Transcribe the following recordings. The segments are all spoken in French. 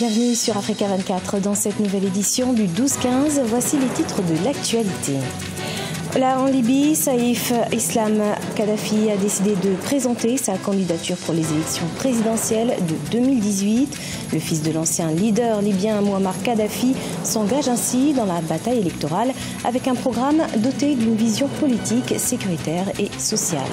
Bienvenue sur Africa 24 dans cette nouvelle édition du 12-15. Voici les titres de l'actualité. Là, en Libye, Saïf Islam Kadhafi a décidé de présenter sa candidature pour les élections présidentielles de 2018. Le fils de l'ancien leader libyen Mouammar Kadhafi s'engage ainsi dans la bataille électorale avec un programme doté d'une vision politique, sécuritaire et sociale.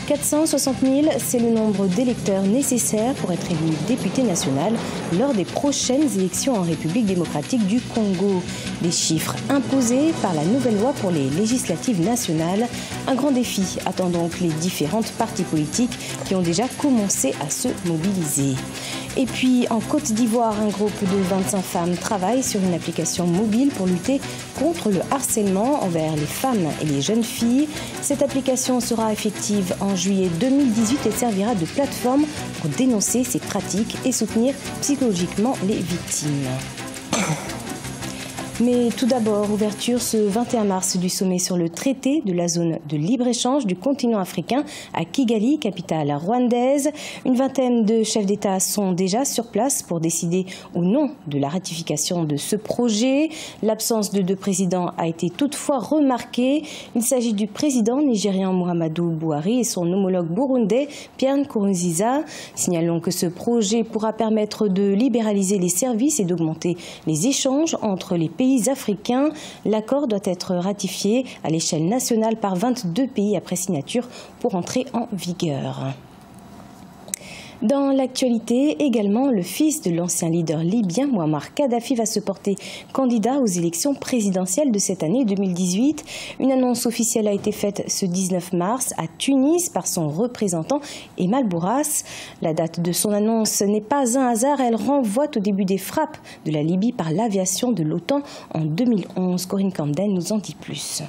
460 000, c'est le nombre d'électeurs nécessaires pour être élu député national lors des prochaines élections en République démocratique du Congo. Des chiffres imposés par la nouvelle loi pour les législatives nationales. Un grand défi attend donc les différentes partis politiques qui ont déjà commencé à se mobiliser. Et puis en Côte d'Ivoire, un groupe de 25 femmes travaille sur une application mobile pour lutter contre le harcèlement envers les femmes et les jeunes filles. Cette application sera effective en juillet 2018 et servira de plateforme pour dénoncer ces pratiques et soutenir psychologiquement les victimes. Mais tout d'abord, ouverture ce 21 mars du sommet sur le traité de la zone de libre-échange du continent africain à Kigali, capitale rwandaise. Une vingtaine de chefs d'État sont déjà sur place pour décider ou non de la ratification de ce projet. L'absence de deux présidents a été toutefois remarquée. Il s'agit du président nigérian Muhammadu Buhari et son homologue burundais Pierre Nkurunziza. Signalons que ce projet pourra permettre de libéraliser les services et d'augmenter les échanges entre les pays africains. L'accord doit être ratifié à l'échelle nationale par 22 pays après signature pour entrer en vigueur. Dans l'actualité également, le fils de l'ancien leader libyen Mouammar Kadhafi va se porter candidat aux élections présidentielles de cette année 2018. Une annonce officielle a été faite ce 19 mars à Tunis par son représentant Emal Bourras. La date de son annonce n'est pas un hasard, elle renvoie au début des frappes de la Libye par l'aviation de l'OTAN en 2011. Corinne Camden nous en dit plus.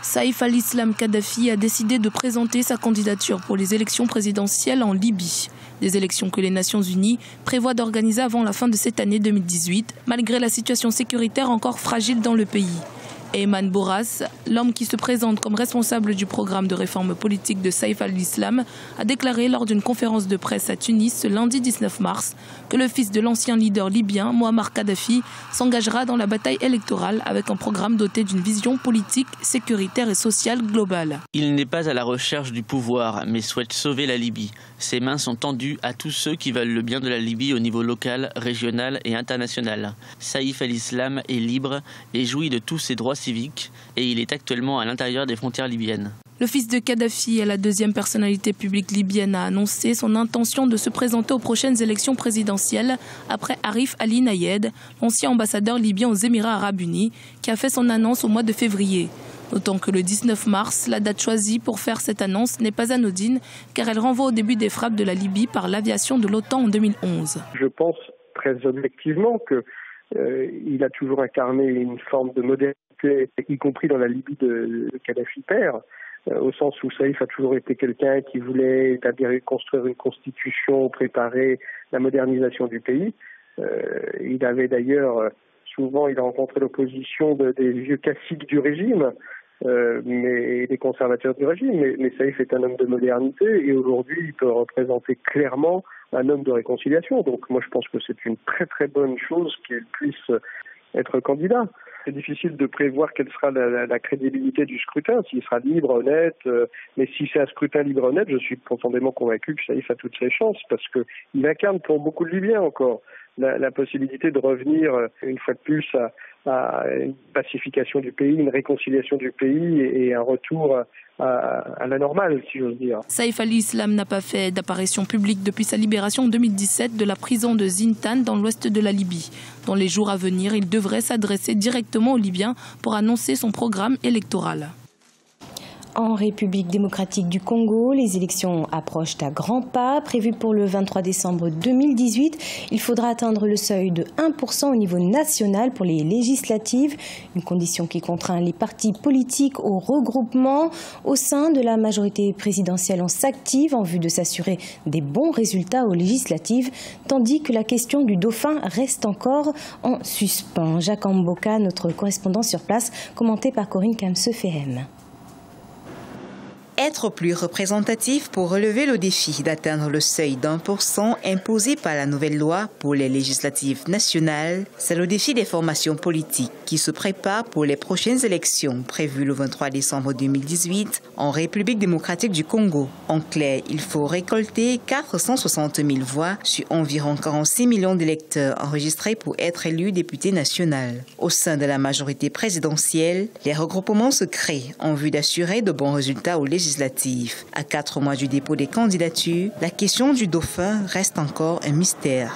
Saïf al-Islam Kadhafi a décidé de présenter sa candidature pour les élections présidentielles en Libye. Des élections que les Nations Unies prévoient d'organiser avant la fin de cette année 2018, malgré la situation sécuritaire encore fragile dans le pays. Emal Bourras, l'homme qui se présente comme responsable du programme de réforme politique de Saïf al-Islam, a déclaré lors d'une conférence de presse à Tunis ce lundi 19 mars que le fils de l'ancien leader libyen, Mouammar Kadhafi, s'engagera dans la bataille électorale avec un programme doté d'une vision politique, sécuritaire et sociale globale. Il n'est pas à la recherche du pouvoir, mais souhaite sauver la Libye. Ses mains sont tendues à tous ceux qui veulent le bien de la Libye au niveau local, régional et international. Saïf al-Islam est libre et jouit de tous ses droits civique et il est actuellement à l'intérieur des frontières libyennes. Le fils de Kadhafi est la deuxième personnalité publique libyenne à annoncer son intention de se présenter aux prochaines élections présidentielles après Arif Ali Nayed, l'ancien ambassadeur libyen aux Émirats arabes unis, qui a fait son annonce au mois de février. D'autant que le 19 mars, la date choisie pour faire cette annonce n'est pas anodine car elle renvoie au début des frappes de la Libye par l'aviation de l'OTAN en 2011. Je pense très objectivement qu'il a toujours incarné une forme de modernité, y compris dans la Libye de Kadhafi père, au sens où Saïf a toujours été quelqu'un qui voulait construire une constitution, préparer la modernisation du pays. Il avait d'ailleurs, souvent il a rencontré l'opposition des vieux classiques du régime, mais des conservateurs du régime. Mais Saïf est un homme de modernité et aujourd'hui il peut représenter clairement un homme de réconciliation. Donc moi je pense que c'est une très très bonne chose qu'il puisse être candidat. C'est difficile de prévoir quelle sera la crédibilité du scrutin, s'il sera libre, honnête. Mais si c'est un scrutin libre, honnête, je suis profondément convaincu que Saïf a toutes ses chances parce qu'il incarne pour beaucoup de Libyens encore la possibilité de revenir une fois de plus à une pacification du pays, une réconciliation du pays et un retour à la normale, si j'ose dire. Saïf al-Islam n'a pas fait d'apparition publique depuis sa libération en 2017 de la prison de Zintan dans l'ouest de la Libye. Dans les jours à venir, il devrait s'adresser directement aux Libyens pour annoncer son programme électoral. En République démocratique du Congo, les élections approchent à grands pas. Prévues pour le 23 décembre 2018, il faudra atteindre le seuil de 1% au niveau national pour les législatives. Une condition qui contraint les partis politiques au regroupement. Au sein de la majorité présidentielle, on s'active en vue de s'assurer des bons résultats aux législatives, tandis que la question du dauphin reste encore en suspens. Jacques Amboka, notre correspondant sur place, commenté par Corinne Kamsefehem. être plus représentatif pour relever le défi d'atteindre le seuil d'1% imposé par la nouvelle loi pour les législatives nationales. C'est le défi des formations politiques qui se préparent pour les prochaines élections prévues le 23 décembre 2018 en République démocratique du Congo. En clair, il faut récolter 460 000 voix sur environ 46 millions d'électeurs enregistrés pour être élu député national. Au sein de la majorité présidentielle, les regroupements se créent en vue d'assurer de bons résultats aux législatives. À 4 mois du dépôt des candidatures, la question du dauphin reste encore un mystère.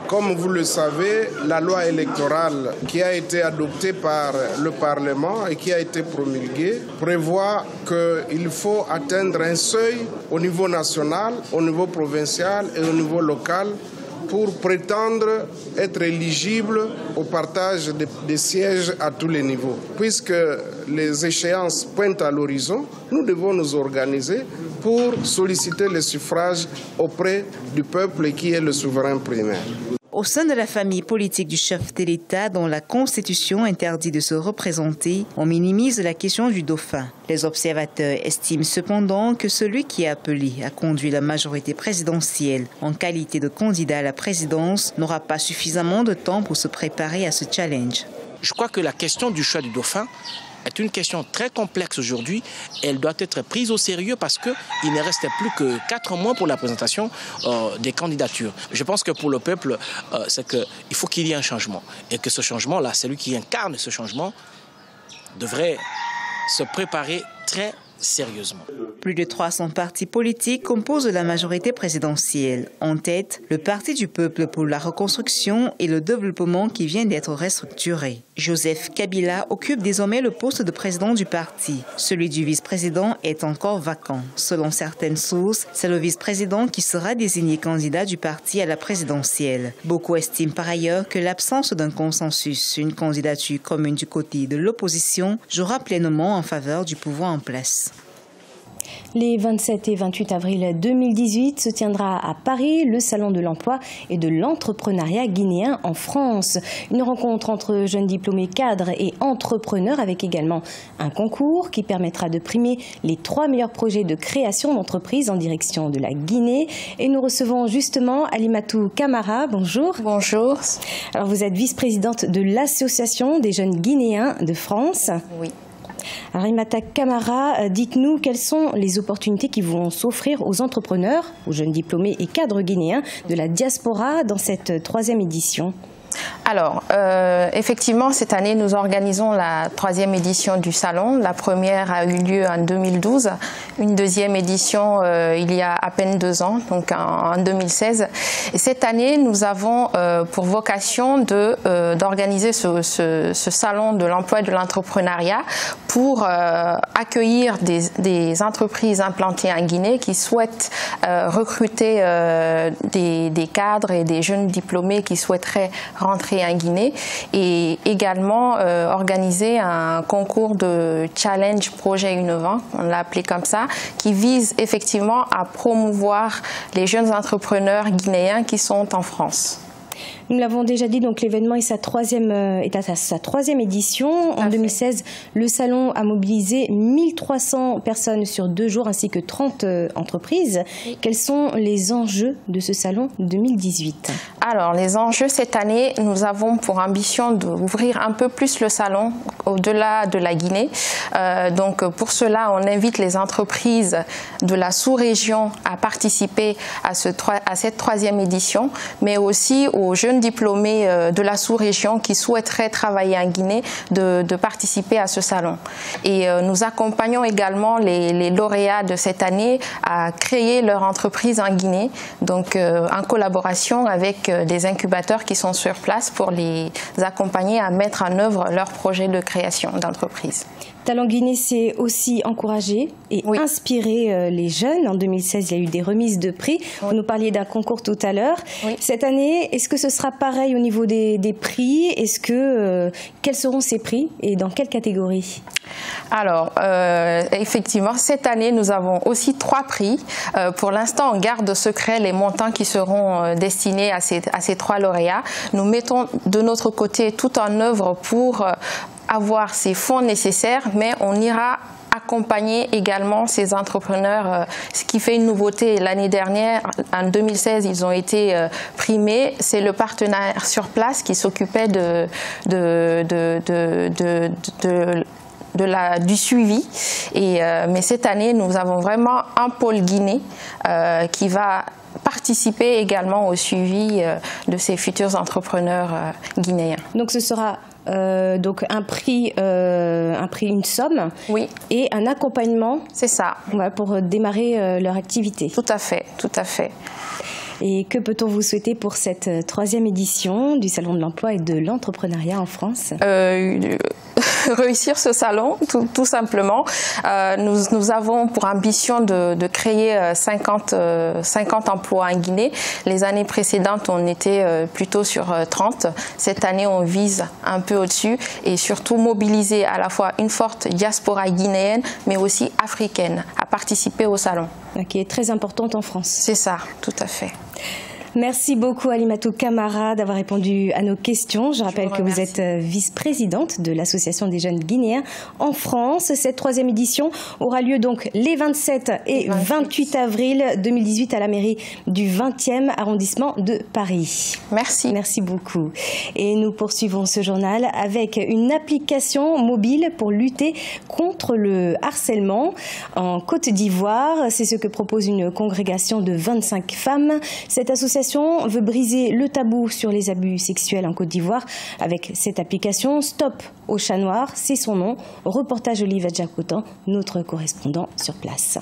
Comme vous le savez, la loi électorale qui a été adoptée par le Parlement et qui a été promulguée prévoit qu'il faut atteindre un seuil au niveau national, au niveau provincial et au niveau local pour prétendre être éligible au partage des sièges à tous les niveaux. Puisque les échéances pointent à l'horizon, nous devons nous organiser pour solliciter les suffrages auprès du peuple qui est le souverain primaire. Au sein de la famille politique du chef de l'État, dont la Constitution interdit de se représenter, on minimise la question du dauphin. Les observateurs estiment cependant que celui qui est appelé à conduire la majorité présidentielle en qualité de candidat à la présidence n'aura pas suffisamment de temps pour se préparer à ce challenge. Je crois que la question du choix du dauphin est une question très complexe aujourd'hui. Elle doit être prise au sérieux parce qu'il ne reste plus que 4 mois pour la présentation des candidatures. Je pense que pour le peuple, c'est qu'il faut qu'il y ait un changement. Et que ce changement-là, celui qui incarne ce changement, devrait se préparer très sérieusement. Plus de 300 partis politiques composent la majorité présidentielle. En tête, le Parti du peuple pour la reconstruction et le développement qui vient d'être restructuré. Joseph Kabila occupe désormais le poste de président du parti. Celui du vice-président est encore vacant. Selon certaines sources, c'est le vice-président qui sera désigné candidat du parti à la présidentielle. Beaucoup estiment par ailleurs que l'absence d'un consensus, une candidature commune du côté de l'opposition, jouera pleinement en faveur du pouvoir en place. Les 27 et 28 avril 2018 se tiendra à Paris le Salon de l'emploi et de l'entrepreneuriat guinéen en France. Une rencontre entre jeunes diplômés cadres et entrepreneurs avec également un concours qui permettra de primer les 3 meilleurs projets de création d'entreprises en direction de la Guinée. Et nous recevons justement Alimatou Camara. Bonjour. Bonjour. Alors vous êtes vice-présidente de l'Association des jeunes guinéens de France. Oui. Alors, Alimata Camara, dites-nous quelles sont les opportunités qui vont s'offrir aux entrepreneurs, aux jeunes diplômés et cadres guinéens de la diaspora dans cette 3e édition. Alors, effectivement, cette année, nous organisons la 3e édition du Salon. La première a eu lieu en 2012. Une 2e édition, il y a à peine 2 ans, donc en 2016. Et cette année, nous avons pour vocation d'organiser ce Salon de l'emploi et de l'entrepreneuriat pour accueillir des entreprises implantées en Guinée qui souhaitent recruter des cadres et des jeunes diplômés qui souhaiteraient rentrer en Guinée, et également organiser un concours de challenge projet innovant, on l'a appelé comme ça, qui vise effectivement à promouvoir les jeunes entrepreneurs guinéens qui sont en France. Nous l'avons déjà dit, donc l'événement est à sa 3e édition. En 2016, le salon a mobilisé 1300 personnes sur 2 jours ainsi que 30 entreprises. Oui. Quels sont les enjeux de ce salon 2018 ? Alors, les enjeux cette année, nous avons pour ambition d'ouvrir un peu plus le salon au-delà de la Guinée. Donc, pour cela, on invite les entreprises de la sous-région à participer à cette 3e édition, mais aussi aux jeunes diplômés de la sous-région qui souhaiteraient travailler en Guinée de participer à ce salon. Et nous accompagnons également les lauréats de cette année à créer leur entreprise en Guinée, donc en collaboration avec des incubateurs qui sont sur place pour les accompagner à mettre en œuvre leur projet de création d'entreprise. Talent Guinée, c'est aussi encourager et inspirer les jeunes. En 2016, il y a eu des remises de prix. Vous nous parliez d'un concours tout à l'heure. Oui. Cette année, est-ce que ce sera pareil au niveau des prix ? Quels seront ces prix et dans quelle catégorie ? Alors, effectivement, cette année, nous avons aussi 3 prix. Pour l'instant, on garde secret les montants qui seront destinés à ces 3 lauréats. Nous mettons de notre côté tout en œuvre pour avoir ces fonds nécessaires, mais on ira accompagner également ces entrepreneurs. Ce qui fait une nouveauté, l'année dernière, en 2016, ils ont été primés. C'est le partenaire sur place qui s'occupait du suivi. Mais cette année, nous avons vraiment un pôle Guinée qui va participer également au suivi de ces futurs entrepreneurs guinéens. Donc ce sera donc un prix, une somme, oui, et un accompagnement. C'est ça. Ouais, pour démarrer leur activité. Tout à fait, tout à fait. Et que peut-on vous souhaiter pour cette 3e édition du Salon de l'Emploi et de l'Entrepreneuriat en France? Réussir ce salon, tout simplement. Nous avons pour ambition de créer 50 emplois en Guinée. Les années précédentes, on était plutôt sur 30. Cette année, on vise un peu au-dessus et surtout mobiliser à la fois une forte diaspora guinéenne, mais aussi africaine, à participer au salon. Qui est très importante en France. C'est ça, tout à fait. Merci beaucoup Alimatou Camara d'avoir répondu à nos questions. Je rappelle que vous êtes vice-présidente de l'Association des jeunes guinéens en France. Cette 3e édition aura lieu donc les 27 et 28 avril 2018 à la mairie du 20e arrondissement de Paris. Merci. Merci beaucoup. Et nous poursuivons ce journal avec une application mobile pour lutter contre le harcèlement en Côte d'Ivoire. C'est ce que propose une congrégation de 25 femmes. Cette association veut briser le tabou sur les abus sexuels en Côte d'Ivoire avec cette application Stop au chat noir, c'est son nom. Reportage Olivier Jacotan, notre correspondant sur place.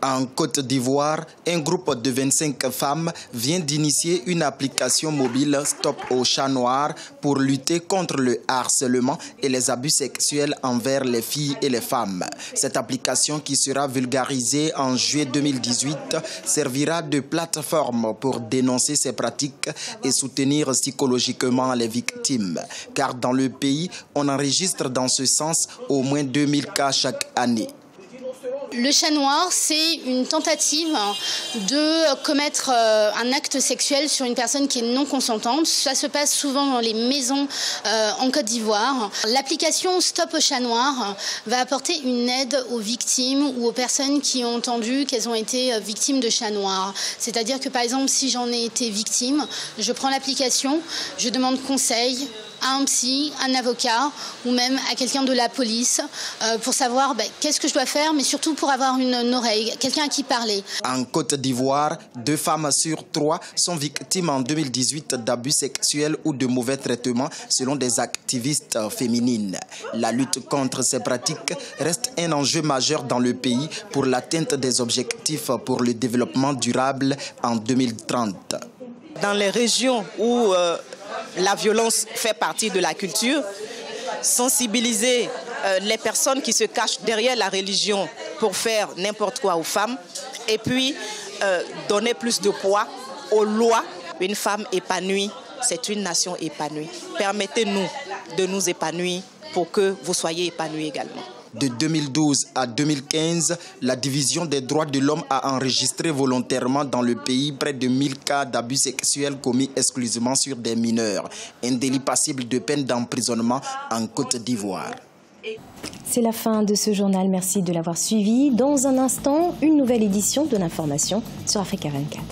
En Côte d'Ivoire, un groupe de 25 femmes vient d'initier une application mobile Stop au chat noir pour lutter contre le harcèlement et les abus sexuels envers les filles et les femmes. Cette application, qui sera vulgarisée en juillet 2018, servira de plateforme pour dénoncer ces pratiques et soutenir psychologiquement les victimes. Car dans le pays, on enregistre dans ce sens au moins 2000 cas chaque année. Le chat noir, c'est une tentative de commettre un acte sexuel sur une personne qui est non consentante. Ça se passe souvent dans les maisons en Côte d'Ivoire. L'application Stop au chat noir va apporter une aide aux victimes ou aux personnes qui ont entendu qu'elles ont été victimes de chat noir. C'est-à-dire que par exemple, si j'en ai été victime, je prends l'application, je demande conseil à un psy, un avocat ou même à quelqu'un de la police pour savoir qu'est-ce que je dois faire, mais surtout pour avoir une oreille, quelqu'un à qui parler. En Côte d'Ivoire, 2 femmes sur 3 sont victimes en 2018 d'abus sexuels ou de mauvais traitements selon des activistes féminines. La lutte contre ces pratiques reste un enjeu majeur dans le pays pour l'atteinte des objectifs pour le développement durable en 2030. Dans les régions où la violence fait partie de la culture, sensibiliser les personnes qui se cachent derrière la religion pour faire n'importe quoi aux femmes, et puis donner plus de poids aux lois. Une femme épanouie, c'est une nation épanouie. Permettez-nous de nous épanouir pour que vous soyez épanouis également. De 2012 à 2015, la Division des droits de l'homme a enregistré volontairement dans le pays près de 1000 cas d'abus sexuels commis exclusivement sur des mineurs. Un délit passible de peine d'emprisonnement en Côte d'Ivoire. C'est la fin de ce journal. Merci de l'avoir suivi. Dans un instant, une nouvelle édition de l'information sur Africa 24.